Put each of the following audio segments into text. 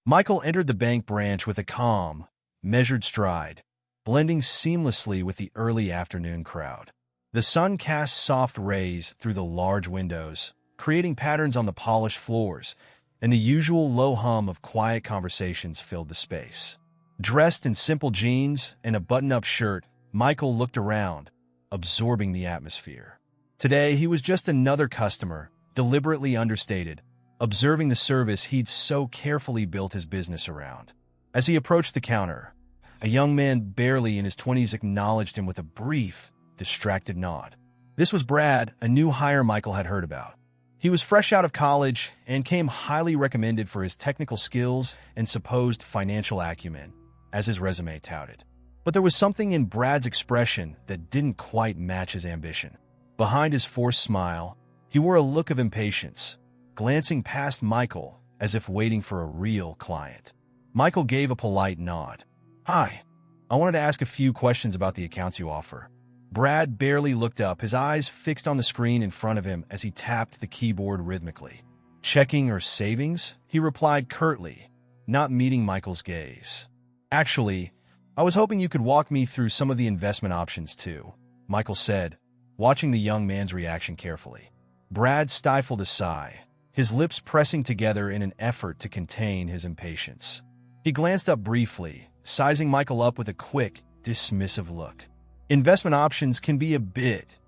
Michael entered the bank branch with a calm, measured stride, blending seamlessly with the early afternoon crowd. The sun cast soft rays through the large windows, creating patterns on the polished floors, and the usual low hum of quiet conversations filled the space. Dressed in simple jeans and a button-up shirt, Michael looked around, absorbing the atmosphere. Today, he was just another customer, deliberately understated, observing the service he'd so carefully built his business around. As he approached the counter, a young man barely in his 20s acknowledged him with a brief, distracted nod. This was Brad, a new hire Michael had heard about. He was fresh out of college and came highly recommended for his technical skills and supposed financial acumen, as his resume touted. But there was something in Brad's expression that didn't quite match his ambition. Behind his forced smile, he wore a look of impatience, glancing past Michael as if waiting for a real client. Michael gave a polite nod. "Hi, I wanted to ask a few questions about the accounts you offer." Brad barely looked up, his eyes fixed on the screen in front of him as he tapped the keyboard rhythmically. "Checking or savings?" he replied curtly, not meeting Michael's gaze. "Actually, I was hoping you could walk me through some of the investment options too," Michael said, watching the young man's reaction carefully. Brad stifled a sigh, his lips pressing together in an effort to contain his impatience. He glanced up briefly, sizing Michael up with a quick, dismissive look. "Investment options can be a bit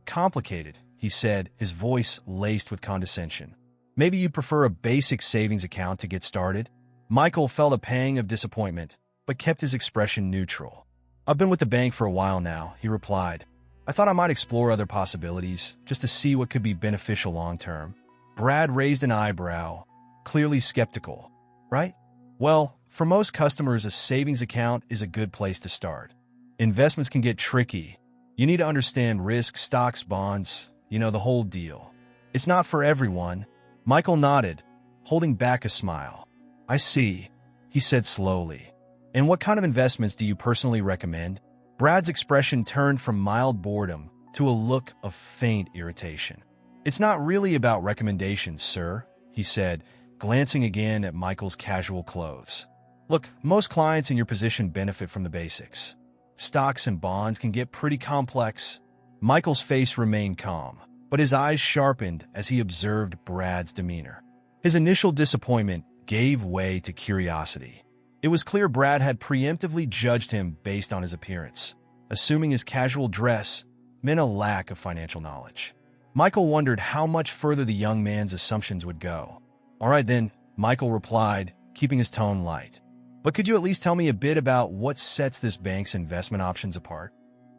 complicated," he said, his voice laced with condescension. "Maybe you'd prefer a basic savings account to get started?" Michael felt a pang of disappointment, but kept his expression neutral. "I've been with the bank for a while now," he replied. "I thought I might explore other possibilities, just to see what could be beneficial long-term." Brad raised an eyebrow, clearly skeptical. "Right? Well, for most customers, a savings account is a good place to start. Investments can get tricky. You need to understand risk, stocks, bonds, the whole deal. It's not for everyone." Michael nodded, holding back a smile. "I see," he said slowly. "And what kind of investments do you personally recommend?" Brad's expression turned from mild boredom to a look of faint irritation. "It's not really about recommendations, sir," he said, glancing again at Michael's casual clothes. "Look, most clients in your position benefit from the basics. Stocks and bonds can get pretty complex." Michael's face remained calm, but his eyes sharpened as he observed Brad's demeanor. His initial disappointment gave way to curiosity. It was clear Brad had preemptively judged him based on his appearance, assuming his casual dress meant a lack of financial knowledge. Michael wondered how much further the young man's assumptions would go. "All right then," Michael replied, keeping his tone light. "But could you at least tell me a bit about what sets this bank's investment options apart?"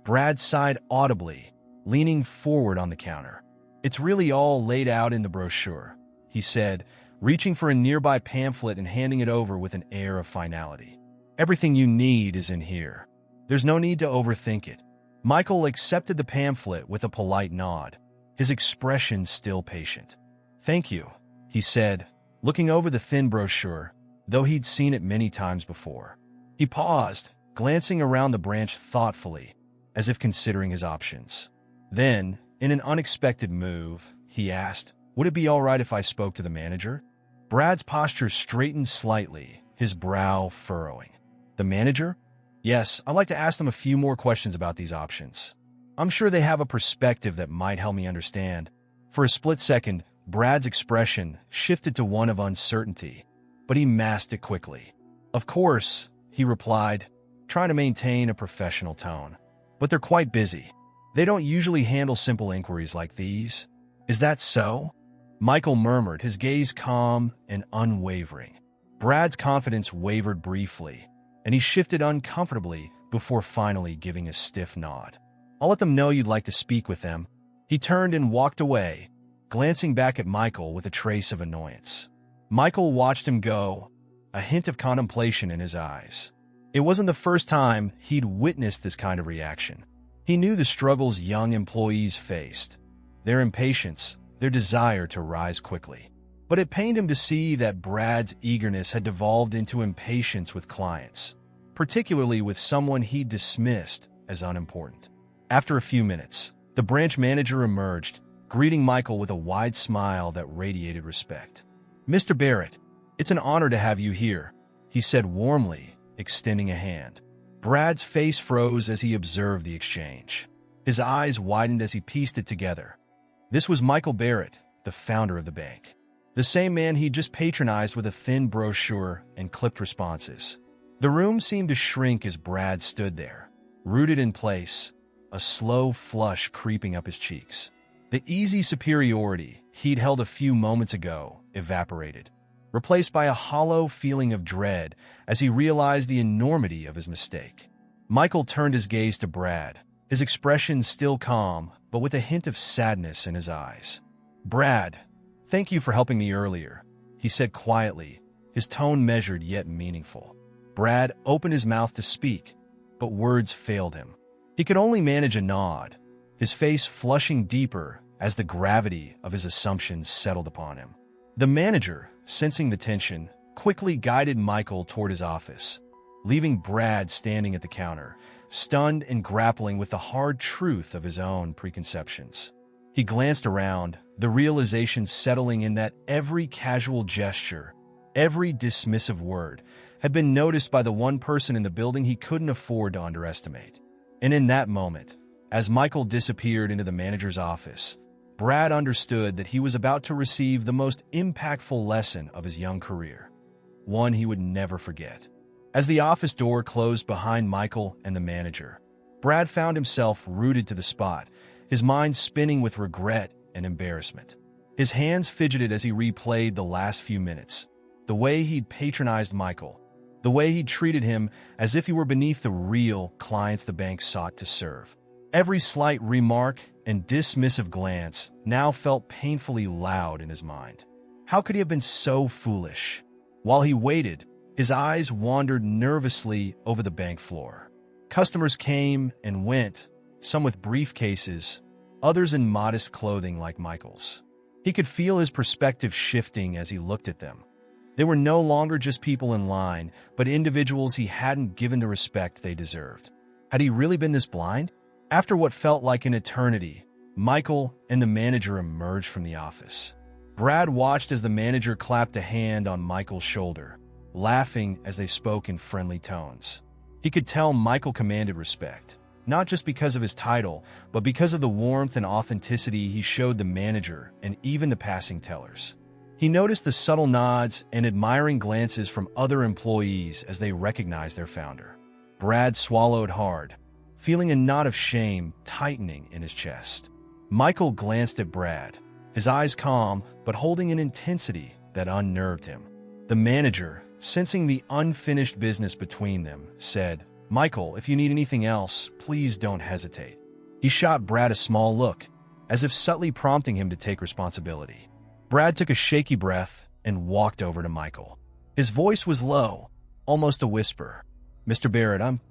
Brad sighed audibly, leaning forward on the counter. "It's really all laid out in the brochure," he said, reaching for a nearby pamphlet and handing it over with an air of finality. "Everything you need is in here. There's no need to overthink it." Michael accepted the pamphlet with a polite nod, his expression still patient. "Thank you," he said, looking over the thin brochure, though he'd seen it many times before. He paused, glancing around the branch thoughtfully, as if considering his options. Then, in an unexpected move, he asked, "Would it be all right if I spoke to the manager?" Brad's posture straightened slightly, his brow furrowing. "The manager?" "Yes, I'd like to ask them a few more questions about these options. I'm sure they have a perspective that might help me understand." For a split second, Brad's expression shifted to one of uncertainty, but he masked it quickly. "Of course," he replied, trying to maintain a professional tone. "But they're quite busy. They don't usually handle simple inquiries like these." "Is that so?" Michael murmured, his gaze calm and unwavering. Brad's confidence wavered briefly, and he shifted uncomfortably before finally giving a stiff nod. "I'll let them know you'd like to speak with them." He turned and walked away, glancing back at Michael with a trace of annoyance. Michael watched him go, a hint of contemplation in his eyes. It wasn't the first time he'd witnessed this kind of reaction. He knew the struggles young employees faced, their impatience, their desire to rise quickly. But it pained him to see that Brad's eagerness had devolved into impatience with clients, particularly with someone he dismissed as unimportant. After a few minutes, the branch manager emerged, greeting Michael with a wide smile that radiated respect. "Mr. Barrett, "It's an honor to have you here," he said warmly, extending a hand. Brad's face froze as he observed the exchange. His eyes widened as he pieced it together. This was Michael Barrett, the founder of the bank. The same man he'd just patronized with a thin brochure and clipped responses. The room seemed to shrink as Brad stood there, rooted in place, a slow flush creeping up his cheeks. The easy superiority he'd held a few moments ago evaporated, replaced by a hollow feeling of dread as he realized the enormity of his mistake. Michael turned his gaze to Brad, his expression still calm, but with a hint of sadness in his eyes. "Brad, thank you for helping me earlier," he said quietly, his tone measured yet meaningful. Brad opened his mouth to speak, but words failed him. He could only manage a nod, his face flushing deeper as the gravity of his assumptions settled upon him. The manager, sensing the tension, quickly guided Michael toward his office, leaving Brad standing at the counter, stunned and grappling with the hard truth of his own preconceptions. He glanced around, the realization settling in that every casual gesture, every dismissive word, had been noticed by the one person in the building he couldn't afford to underestimate. And in that moment, as Michael disappeared into the manager's office, Brad understood that he was about to receive the most impactful lesson of his young career, one he would never forget. As the office door closed behind Michael and the manager, Brad found himself rooted to the spot, his mind spinning with regret and embarrassment. His hands fidgeted as he replayed the last few minutes, the way he'd patronized Michael, the way he'd treated him as if he were beneath the real clients the bank sought to serve. Every slight remark and dismissive glance now felt painfully loud in his mind. How could he have been so foolish? While he waited, his eyes wandered nervously over the bank floor. Customers came and went, some with briefcases, others in modest clothing like Michael's. He could feel his perspective shifting as he looked at them. They were no longer just people in line, but individuals he hadn't given the respect they deserved. Had he really been this blind? After what felt like an eternity, Michael and the manager emerged from the office. Brad watched as the manager clapped a hand on Michael's shoulder, laughing as they spoke in friendly tones. He could tell Michael commanded respect, not just because of his title, but because of the warmth and authenticity he showed the manager and even the passing tellers. He noticed the subtle nods and admiring glances from other employees as they recognized their founder. Brad swallowed hard, feeling a knot of shame tightening in his chest. Michael glanced at Brad, his eyes calm but holding an intensity that unnerved him. The manager, sensing the unfinished business between them, said, "Michael, if you need anything else, please don't hesitate." He shot Brad a small look, as if subtly prompting him to take responsibility. Brad took a shaky breath and walked over to Michael. His voice was low, almost a whisper. "Mr. Barrett, I'm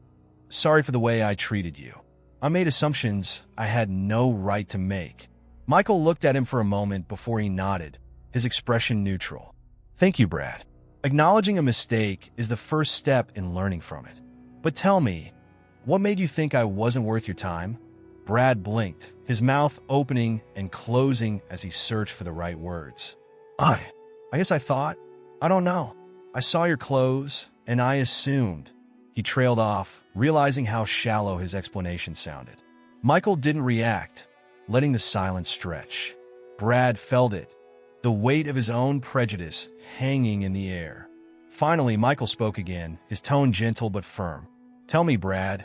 sorry for the way I treated you. I made assumptions I had no right to make." Michael looked at him for a moment before he nodded, his expression neutral. "Thank you, Brad. Acknowledging a mistake is the first step in learning from it. But tell me, what made you think I wasn't worth your time?" Brad blinked, his mouth opening and closing as he searched for the right words. I guess I thought, I don't know. I saw your clothes, and I assumed." He trailed off, realizing how shallow his explanation sounded. Michael didn't react, letting the silence stretch. Brad felt it, the weight of his own prejudice hanging in the air. Finally, Michael spoke again, his tone gentle but firm. "Tell me, Brad,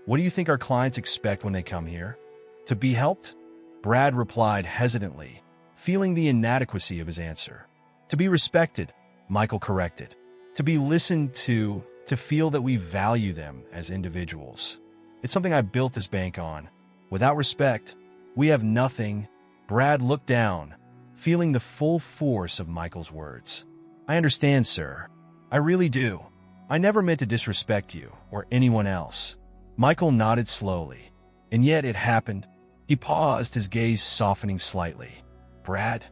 what do you think our clients expect when they come here? To be helped?" Brad replied hesitantly, feeling the inadequacy of his answer. "To be respected," Michael corrected. "To be listened to feel that we value them as individuals. It's something I built this bank on. Without respect, we have nothing." Brad looked down, feeling the full force of Michael's words. "I understand, sir. I really do. I never meant to disrespect you or anyone else." Michael nodded slowly. "And yet it happened." He paused, his gaze softening slightly. "Brad,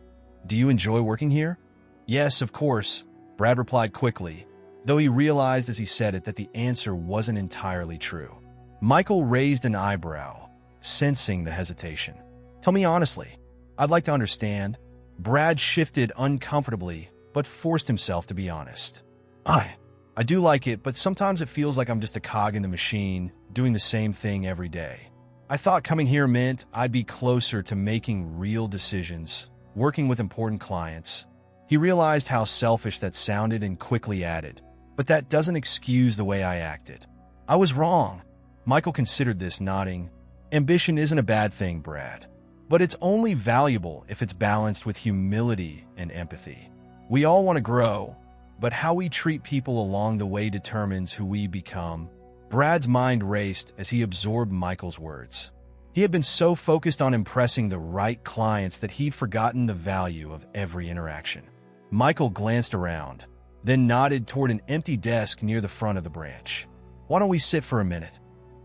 do you enjoy working here?" "Yes, of course," Brad replied quickly, though he realized as he said it that the answer wasn't entirely true. Michael raised an eyebrow, sensing the hesitation. "Tell me honestly. I'd like to understand." Brad shifted uncomfortably, but forced himself to be honest. I do like it, but sometimes it feels like I'm just a cog in the machine, doing the same thing every day. I thought coming here meant I'd be closer to making real decisions, working with important clients. He realized how selfish that sounded and quickly added, but that doesn't excuse the way I acted. I was wrong. Michael considered this, nodding. Ambition isn't a bad thing, Brad, but it's only valuable if it's balanced with humility and empathy. We all want to grow, but how we treat people along the way determines who we become. Brad's mind raced as he absorbed Michael's words. He had been so focused on impressing the right clients that he'd forgotten the value of every interaction. Michael glanced around, then nodded toward an empty desk near the front of the branch. "Why don't we sit for a minute?"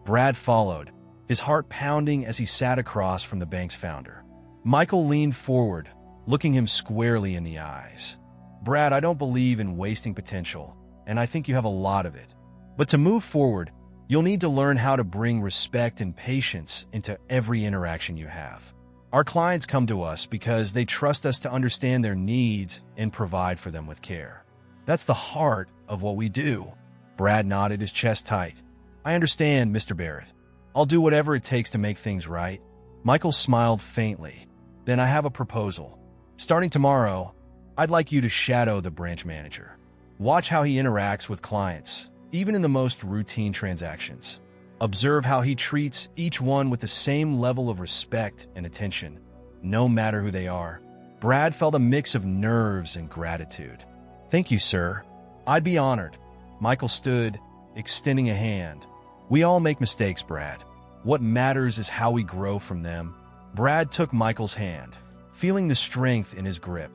Brad followed, his heart pounding as he sat across from the bank's founder. Michael leaned forward, looking him squarely in the eyes. "Brad, I don't believe in wasting potential, and I think you have a lot of it. But to move forward, you'll need to learn how to bring respect and patience into every interaction you have. Our clients come to us because they trust us to understand their needs and provide for them with care. That's the heart of what we do." Brad nodded, his chest tight. "I understand, Mr. Barrett. I'll do whatever it takes to make things right." Michael smiled faintly. "Then I have a proposal. Starting tomorrow, I'd like you to shadow the branch manager. Watch how he interacts with clients, even in the most routine transactions. Observe how he treats each one with the same level of respect and attention, no matter who they are." Brad felt a mix of nerves and gratitude. "Thank you, sir. I'd be honored." Michael stood, extending a hand. "We all make mistakes, Brad. What matters is how we grow from them." Brad took Michael's hand, feeling the strength in his grip,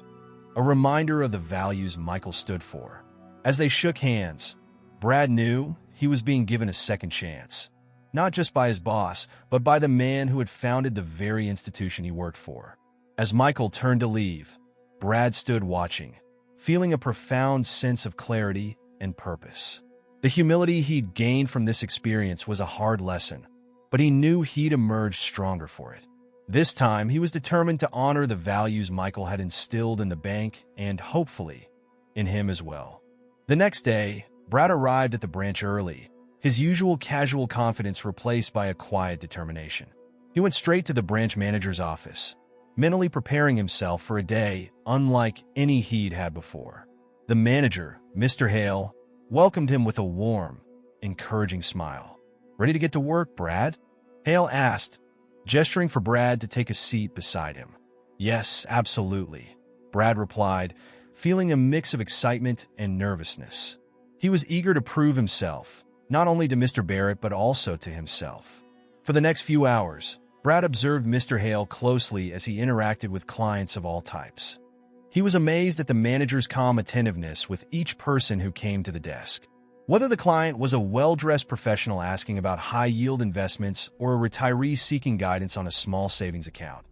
a reminder of the values Michael stood for. As they shook hands, Brad knew he was being given a second chance, not just by his boss, but by the man who had founded the very institution he worked for. As Michael turned to leave, Brad stood watching, feeling a profound sense of clarity and purpose. The humility he'd gained from this experience was a hard lesson, but he knew he'd emerge stronger for it. This time, he was determined to honor the values Michael had instilled in the bank and, hopefully, in him as well. The next day, Brad arrived at the branch early, his usual casual confidence replaced by a quiet determination. He went straight to the branch manager's office, mentally preparing himself for a day unlike any he'd had before. The manager, Mr. Hale, welcomed him with a warm, encouraging smile. "Ready to get to work, Brad?" Hale asked, gesturing for Brad to take a seat beside him. "Yes, absolutely," Brad replied, feeling a mix of excitement and nervousness. He was eager to prove himself, not only to Mr. Barrett but also to himself. For the next few hours, Brad observed Mr. Hale closely as he interacted with clients of all types. He was amazed at the manager's calm attentiveness with each person who came to the desk. Whether the client was a well-dressed professional asking about high-yield investments or a retiree seeking guidance on a small savings account,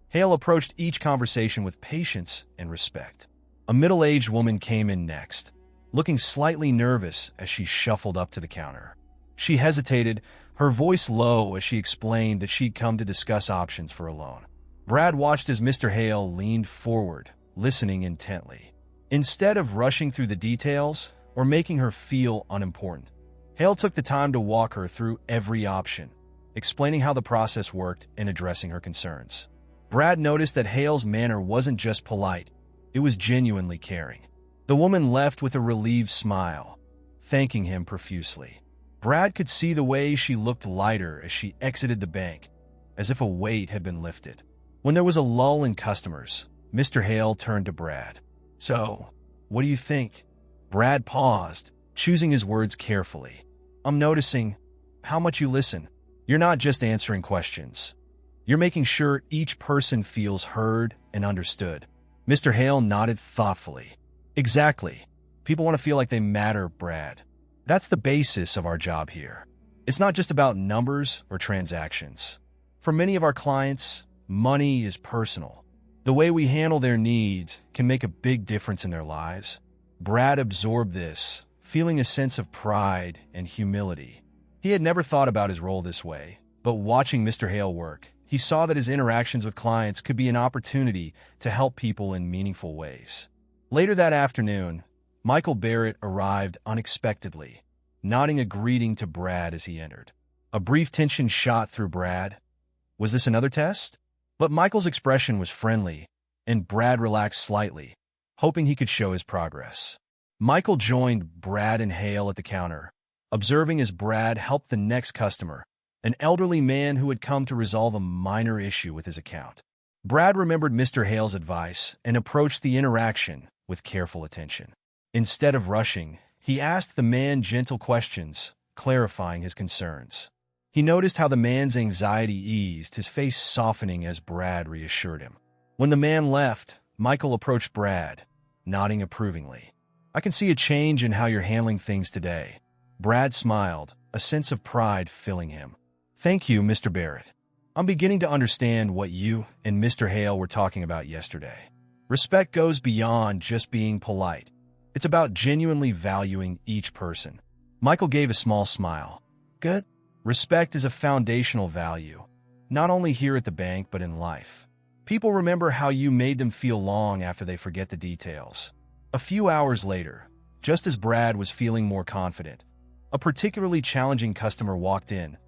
Hale approached each conversation with patience and respect. A middle-aged woman came in next, looking slightly nervous as she shuffled up to the counter. She hesitated, her voice low as she explained that she'd come to discuss options for a loan. Brad watched as Mr. Hale leaned forward, listening intently. Instead of rushing through the details or making her feel unimportant, Hale took the time to walk her through every option, explaining how the process worked and addressing her concerns. Brad noticed that Hale's manner wasn't just polite, it was genuinely caring. The woman left with a relieved smile, thanking him profusely. Brad could see the way she looked lighter as she exited the bank, as if a weight had been lifted. When there was a lull in customers, Mr. Hale turned to Brad. "So, what do you think?" Brad paused, choosing his words carefully. "I'm noticing how much you listen. You're not just answering questions. You're making sure each person feels heard and understood." Mr. Hale nodded thoughtfully. "Exactly. People want to feel like they matter, Brad. That's the basis of our job here. It's not just about numbers or transactions. For many of our clients, money is personal. The way we handle their needs can make a big difference in their lives." Brad absorbed this, feeling a sense of pride and humility. He had never thought about his role this way, but watching Mr. Hale work, he saw that his interactions with clients could be an opportunity to help people in meaningful ways. Later that afternoon, Michael Barrett arrived unexpectedly, nodding a greeting to Brad as he entered. A brief tension shot through Brad. Was this another test? But Michael's expression was friendly, and Brad relaxed slightly, hoping he could show his progress. Michael joined Brad and Hale at the counter, observing as Brad helped the next customer, an elderly man who had come to resolve a minor issue with his account. Brad remembered Mr. Hale's advice and approached the interaction with careful attention. Instead of rushing, he asked the man gentle questions, clarifying his concerns. He noticed how the man's anxiety eased, his face softening as Brad reassured him. When the man left, Michael approached Brad, nodding approvingly. "I can see a change in how you're handling things today." Brad smiled, a sense of pride filling him. "Thank you, Mr. Barrett. I'm beginning to understand what you and Mr. Hale were talking about yesterday. Respect goes beyond just being polite. It's about genuinely valuing each person." Michael gave a small smile. "Good. Respect is a foundational value, not only here at the bank but in life. People remember how you made them feel long after they forget the details." A few hours later, just as Brad was feeling more confident, a particularly challenging customer walked in,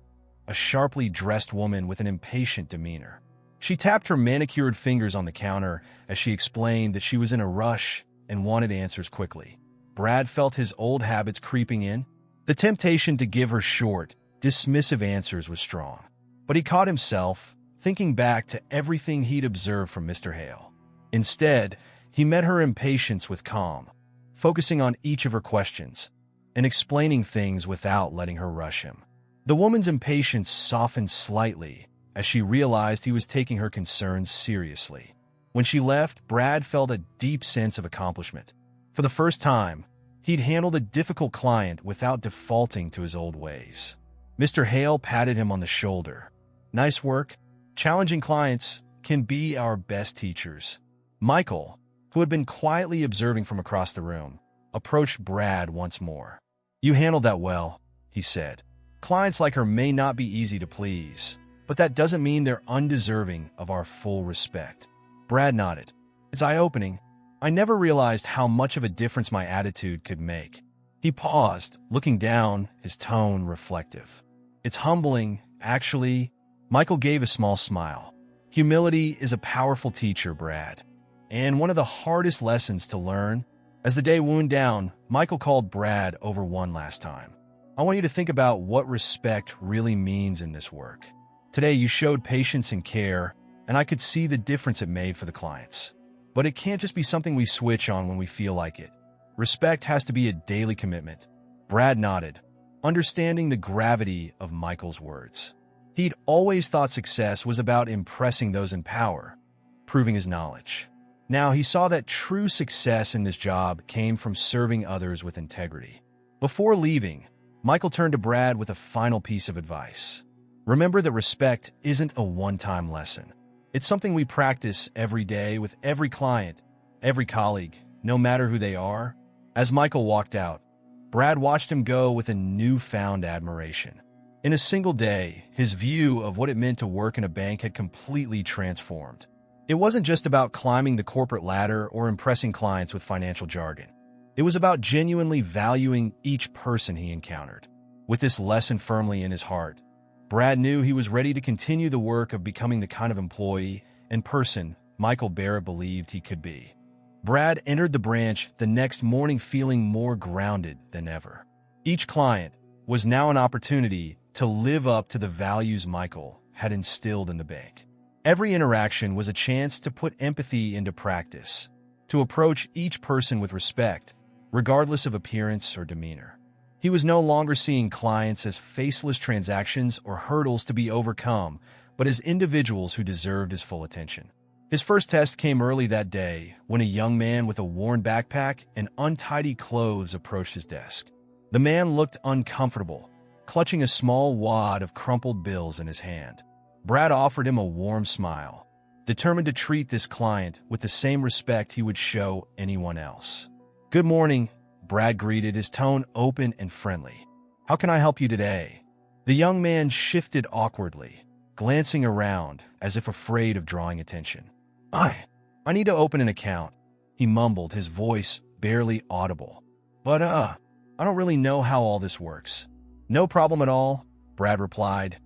a sharply dressed woman with an impatient demeanor. She tapped her manicured fingers on the counter as she explained that she was in a rush and wanted answers quickly. Brad felt his old habits creeping in. The temptation to give her short, dismissive answers was strong, but he caught himself thinking back to everything he'd observed from Mr. Hale. Instead, he met her impatience with calm, focusing on each of her questions and explaining things without letting her rush him. The woman's impatience softened slightly as she realized he was taking her concerns seriously. When she left, Brad felt a deep sense of accomplishment. For the first time, he'd handled a difficult client without defaulting to his old ways. Mr. Hale patted him on the shoulder. "Nice work. Challenging clients can be our best teachers." Michael, who had been quietly observing from across the room, approached Brad once more. "You handled that well," he said. "Clients like her may not be easy to please, but that doesn't mean they're undeserving of our full respect." Brad nodded. "It's eye-opening. I never realized how much of a difference my attitude could make." He paused, looking down, his tone reflective. "It's humbling, actually." Michael gave a small smile. "Humility is a powerful teacher, Brad, and one of the hardest lessons to learn." As the day wound down, Michael called Brad over one last time. "I want you to think about what respect really means in this work. Today you showed patience and care, and I could see the difference it made for the clients. But it can't just be something we switch on when we feel like it. Respect has to be a daily commitment." Brad nodded, understanding the gravity of Michael's words. He'd always thought success was about impressing those in power, proving his knowledge. Now he saw that true success in this job came from serving others with integrity. Before leaving, Michael turned to Brad with a final piece of advice. "Remember that respect isn't a one-time lesson. It's something we practice every day with every client, every colleague, no matter who they are." As Michael walked out, Brad watched him go with a newfound admiration. In a single day, his view of what it meant to work in a bank had completely transformed. It wasn't just about climbing the corporate ladder or impressing clients with financial jargon. It was about genuinely valuing each person he encountered. With this lesson firmly in his heart, Brad knew he was ready to continue the work of becoming the kind of employee and person Michael Barrett believed he could be. Brad entered the branch the next morning feeling more grounded than ever. Each client was now an opportunity to live up to the values Michael had instilled in the bank. Every interaction was a chance to put empathy into practice, to approach each person with respect, regardless of appearance or demeanor. He was no longer seeing clients as faceless transactions or hurdles to be overcome, but as individuals who deserved his full attention. His first test came early that day when a young man with a worn backpack and untidy clothes approached his desk. The man looked uncomfortable, clutching a small wad of crumpled bills in his hand. Brad offered him a warm smile, determined to treat this client with the same respect he would show anyone else. "Good morning," Brad greeted, his tone open and friendly. "How can I help you today?" The young man shifted awkwardly, glancing around as if afraid of drawing attention. I need to open an account. he mumbled, his voice barely audible. But, I don't really know how all this works. No problem at all, Brad replied,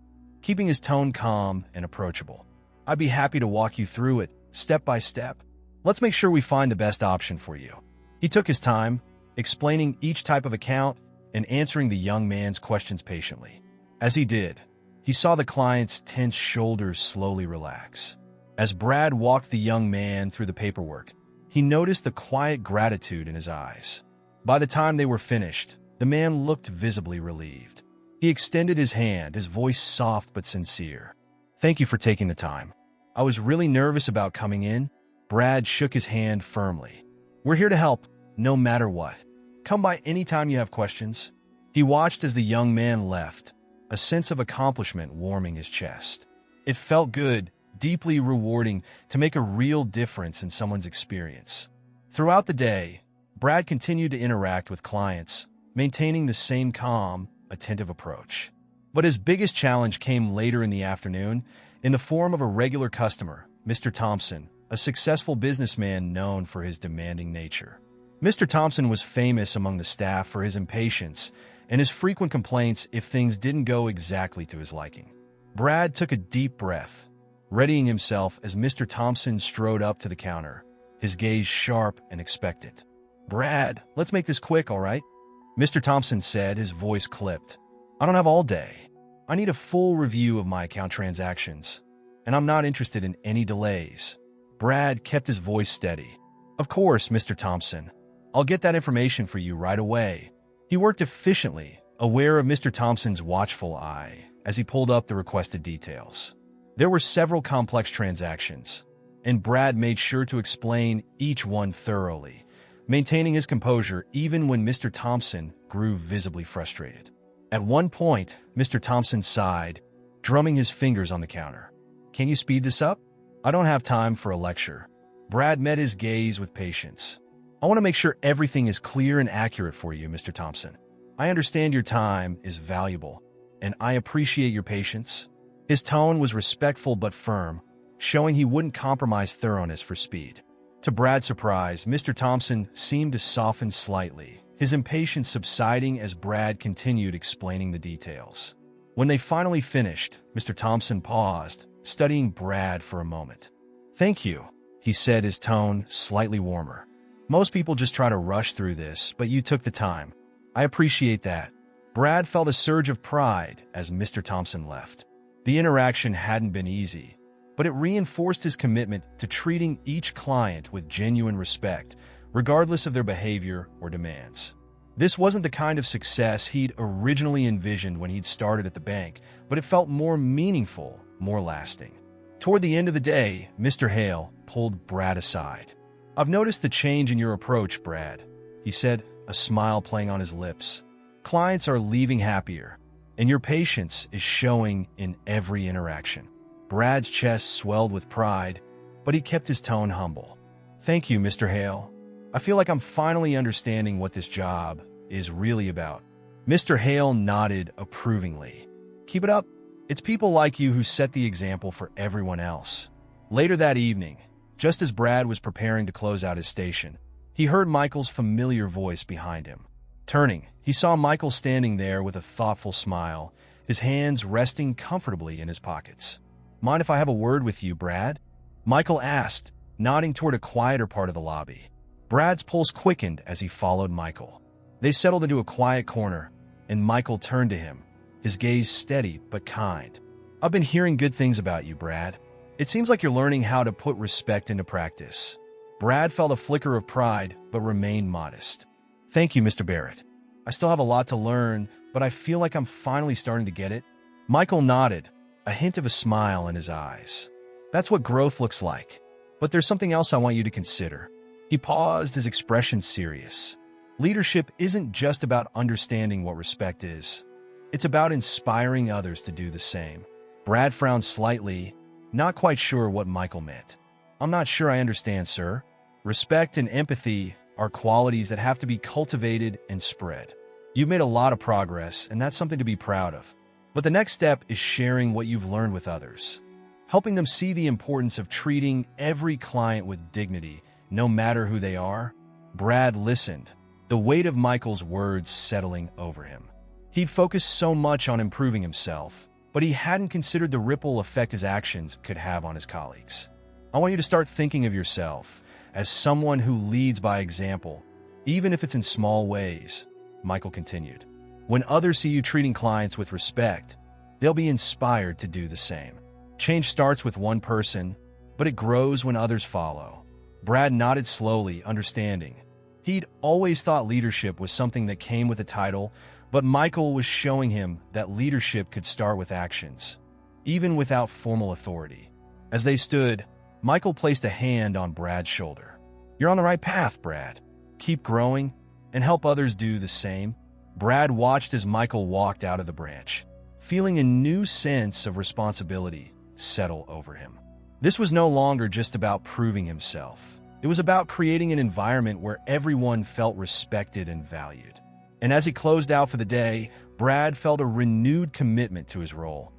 keeping his tone calm and approachable. I'd be happy to walk you through it, step by step. Let's make sure we find the best option for you. He took his time, explaining each type of account and answering the young man's questions patiently. As he did, he saw the client's tense shoulders slowly relax. As Brad walked the young man through the paperwork, he noticed the quiet gratitude in his eyes. By the time they were finished, the man looked visibly relieved. He extended his hand, his voice soft but sincere. Thank you for taking the time. I was really nervous about coming in. Brad shook his hand firmly. We're here to help, no matter what. Come by anytime you have questions. He watched as the young man left, a sense of accomplishment warming his chest. It felt good, deeply rewarding to make a real difference in someone's experience. Throughout the day, Brad continued to interact with clients, maintaining the same calm, attentive approach. But his biggest challenge came later in the afternoon, in the form of a regular customer, Mr. Thompson, a successful businessman known for his demanding nature. Mr. Thompson was famous among the staff for his impatience and his frequent complaints if things didn't go exactly to his liking. Brad took a deep breath, readying himself as Mr. Thompson strode up to the counter, his gaze sharp and expectant. Brad, let's make this quick, all right? Mr. Thompson said, his voice clipped. I don't have all day. I need a full review of my account transactions, and I'm not interested in any delays. Brad kept his voice steady. Of course, Mr. Thompson. I'll get that information for you right away. He worked efficiently, aware of Mr. Thompson's watchful eye, as he pulled up the requested details. There were several complex transactions, and Brad made sure to explain each one thoroughly, maintaining his composure even when Mr. Thompson grew visibly frustrated. At one point, Mr. Thompson sighed, drumming his fingers on the counter. Can you speed this up? I don't have time for a lecture. Brad met his gaze with patience. I want to make sure everything is clear and accurate for you, Mr. Thompson. I understand your time is valuable, and I appreciate your patience. His tone was respectful but firm, showing he wouldn't compromise thoroughness for speed. To Brad's surprise, Mr. Thompson seemed to soften slightly, his impatience subsiding as Brad continued explaining the details. When they finally finished, Mr. Thompson paused, studying Brad for a moment. Thank you, he said, his tone slightly warmer. Most people just try to rush through this, but you took the time. I appreciate that. Brad felt a surge of pride as Mr. Thompson left. The interaction hadn't been easy, but it reinforced his commitment to treating each client with genuine respect, regardless of their behavior or demands. This wasn't the kind of success he'd originally envisioned when he'd started at the bank, but it felt more meaningful, more lasting. Toward the end of the day, Mr. Hale pulled Brad aside. I've noticed the change in your approach, Brad, he said, a smile playing on his lips. Clients are leaving happier, and your patience is showing in every interaction. Brad's chest swelled with pride, but he kept his tone humble. Thank you, Mr. Hale. I feel like I'm finally understanding what this job is really about. Mr. Hale nodded approvingly. Keep it up. It's people like you who set the example for everyone else. Later that evening, just as Brad was preparing to close out his station, he heard Michael's familiar voice behind him. Turning, he saw Michael standing there with a thoughtful smile, his hands resting comfortably in his pockets. Mind if I have a word with you, Brad? Michael asked, nodding toward a quieter part of the lobby. Brad's pulse quickened as he followed Michael. They settled into a quiet corner, and Michael turned to him, his gaze steady but kind. I've been hearing good things about you, Brad. It seems like you're learning how to put respect into practice. Brad felt a flicker of pride, but remained modest. Thank you, Mr. Barrett. I still have a lot to learn, but I feel like I'm finally starting to get it. Michael nodded, a hint of a smile in his eyes. That's what growth looks like. But there's something else I want you to consider. He paused, his expression serious. Leadership isn't just about understanding what respect is. It's about inspiring others to do the same. Brad frowned slightly, not quite sure what Michael meant. I'm not sure I understand, sir. Respect and empathy are qualities that have to be cultivated and spread. You've made a lot of progress, and that's something to be proud of. But the next step is sharing what you've learned with others, helping them see the importance of treating every client with dignity no matter who they are? Brad listened, the weight of Michael's words settling over him. He'd focused so much on improving himself, but he hadn't considered the ripple effect his actions could have on his colleagues. I want you to start thinking of yourself as someone who leads by example, even if it's in small ways, Michael continued. When others see you treating clients with respect, they'll be inspired to do the same. Change starts with one person, but it grows when others follow. Brad nodded slowly, understanding. He'd always thought leadership was something that came with a title, but Michael was showing him that leadership could start with actions, even without formal authority. As they stood, Michael placed a hand on Brad's shoulder. You're on the right path, Brad. Keep growing and help others do the same. Brad watched as Michael walked out of the branch, feeling a new sense of responsibility settle over him. This was no longer just about proving himself. It was about creating an environment where everyone felt respected and valued. And as he closed out for the day, Brad felt a renewed commitment to his role,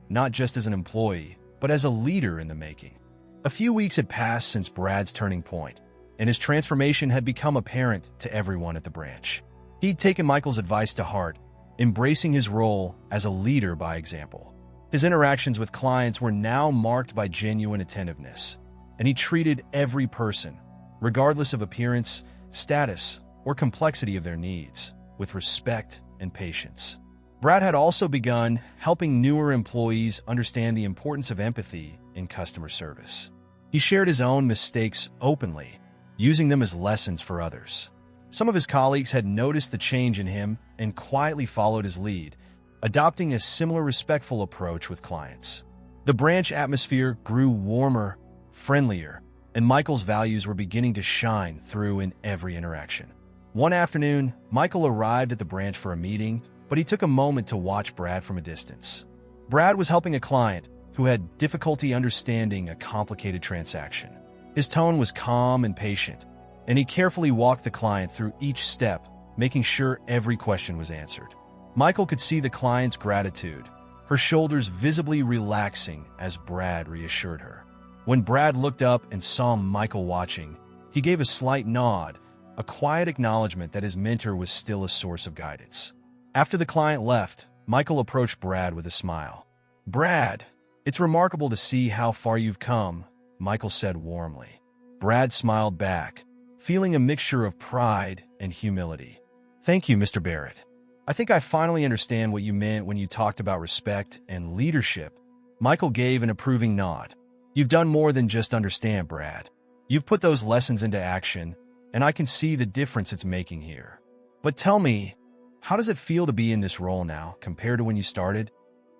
not just as an employee, but as a leader in the making. A few weeks had passed since Brad's turning point, and his transformation had become apparent to everyone at the branch. He'd taken Michael's advice to heart, embracing his role as a leader by example. His interactions with clients were now marked by genuine attentiveness, and he treated every person, regardless of appearance, status, or complexity of their needs, with respect and patience. Brad had also begun helping newer employees understand the importance of empathy in customer service. He shared his own mistakes openly, using them as lessons for others. Some of his colleagues had noticed the change in him and quietly followed his lead, adopting a similar respectful approach with clients. The branch atmosphere grew warmer, friendlier, and Michael's values were beginning to shine through in every interaction. One afternoon, Michael arrived at the branch for a meeting, but he took a moment to watch Brad from a distance. Brad was helping a client who had difficulty understanding a complicated transaction. His tone was calm and patient, and he carefully walked the client through each step, making sure every question was answered. Michael could see the client's gratitude, her shoulders visibly relaxing as Brad reassured her. When Brad looked up and saw Michael watching, he gave a slight nod, a quiet acknowledgement that his mentor was still a source of guidance. After the client left, Michael approached Brad with a smile. Brad, it's remarkable to see how far you've come, Michael said warmly. Brad smiled back, feeling a mixture of pride and humility. Thank you, Mr. Barrett. I think I finally understand what you meant when you talked about respect and leadership. Michael gave an approving nod. You've done more than just understand, Brad. You've put those lessons into action, and I can see the difference it's making here. But tell me, how does it feel to be in this role now compared to when you started?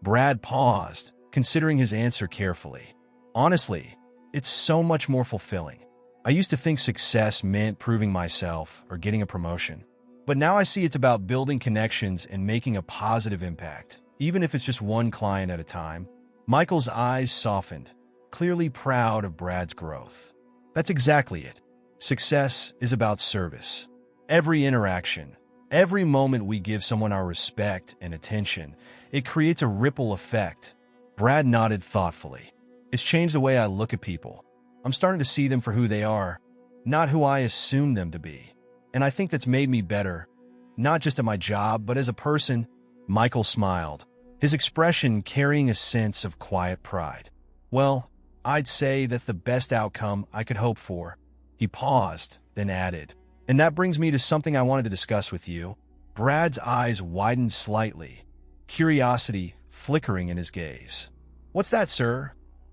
Brad paused, considering his answer carefully. Honestly, it's so much more fulfilling. I used to think success meant proving myself or getting a promotion. But now I see it's about building connections and making a positive impact, even if it's just one client at a time. Michael's eyes softened, clearly proud of Brad's growth. That's exactly it. Success is about service. Every interaction, every moment we give someone our respect and attention, it creates a ripple effect. Brad nodded thoughtfully. It's changed the way I look at people. I'm starting to see them for who they are, not who I assume them to be. And I think that's made me better, not just at my job, but as a person. Michael smiled, his expression carrying a sense of quiet pride. Well, I'd say that's the best outcome I could hope for. He paused, then added, and that brings me to something I wanted to discuss with you. Brad's eyes widened slightly, curiosity flickering in his gaze. What's that, sir?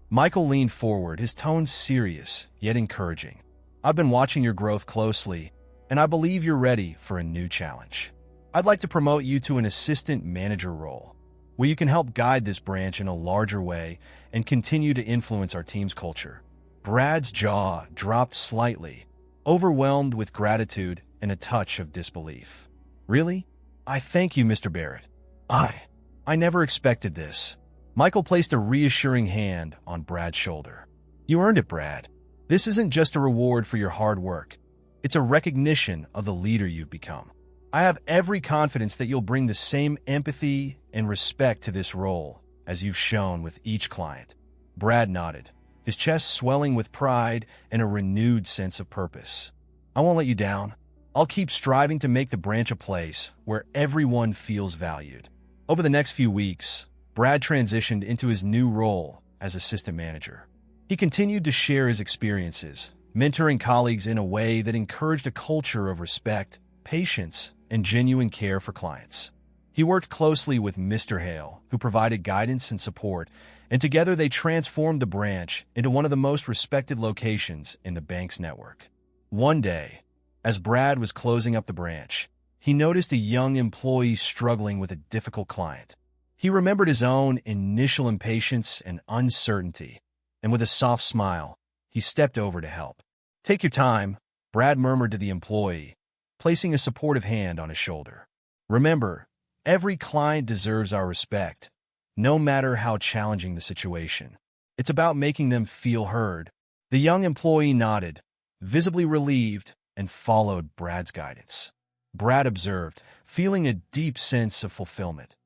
Michael leaned forward, his tone serious, yet encouraging. I've been watching your growth closely, and I believe you're ready for a new challenge. I'd like to promote you to an assistant manager role, where you can help guide this branch in a larger way and continue to influence our team's culture. Brad's jaw dropped slightly, overwhelmed with gratitude and a touch of disbelief. Really? I thank you, Mr. Barrett. I never expected this. Michael placed a reassuring hand on Brad's shoulder. You earned it, Brad. This isn't just a reward for your hard work. It's a recognition of the leader you've become. I have every confidence that you'll bring the same empathy and respect to this role as you've shown with each client. Brad nodded, his chest swelling with pride and a renewed sense of purpose. "I won't let you down. I'll keep striving to make the branch a place where everyone feels valued." Over the next few weeks, Brad transitioned into his new role as assistant manager. He continued to share his experiences, mentoring colleagues in a way that encouraged a culture of respect, patience, and genuine care for clients. He worked closely with Mr. Hale, who provided guidance and support, and together they transformed the branch into one of the most respected locations in the bank's network. One day, as Brad was closing up the branch, he noticed a young employee struggling with a difficult client. He remembered his own initial impatience and uncertainty, and with a soft smile, he stepped over to help. "Take your time," Brad murmured to the employee, placing a supportive hand on his shoulder. "Remember, every client deserves our respect, no matter how challenging the situation. It's about making them feel heard." The young employee nodded, visibly relieved, and followed Brad's guidance. Brad observed, feeling a deep sense of fulfillment,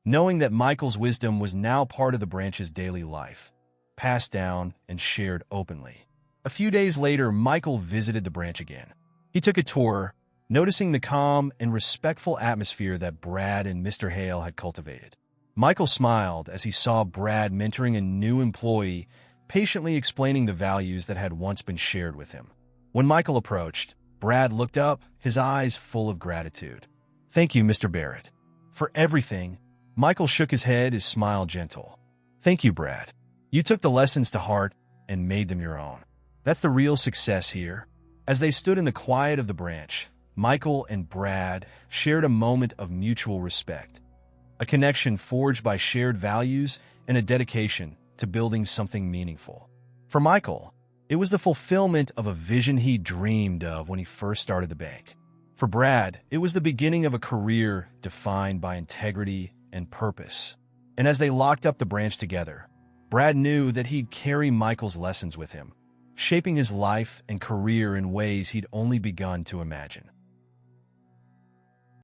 knowing that Michael's wisdom was now part of the branch's daily life, passed down and shared openly. A few days later, Michael visited the branch again. He took a tour, noticing the calm and respectful atmosphere that Brad and Mr. Hale had cultivated. Michael smiled as he saw Brad mentoring a new employee, patiently explaining the values that had once been shared with him. When Michael approached, Brad looked up, his eyes full of gratitude. "Thank you, Mr. Barrett, for everything." Michael shook his head, his smile gentle. "Thank you, Brad. You took the lessons to heart and made them your own. That's the real success here." As they stood in the quiet of the branch, Michael and Brad shared a moment of mutual respect, a connection forged by shared values and a dedication to building something meaningful. For Michael, it was the fulfillment of a vision he dreamed of when he first started the bank. For Brad, it was the beginning of a career defined by integrity and purpose. And as they locked up the branch together, Brad knew that he'd carry Michael's lessons with him, shaping his life and career in ways he'd only begun to imagine.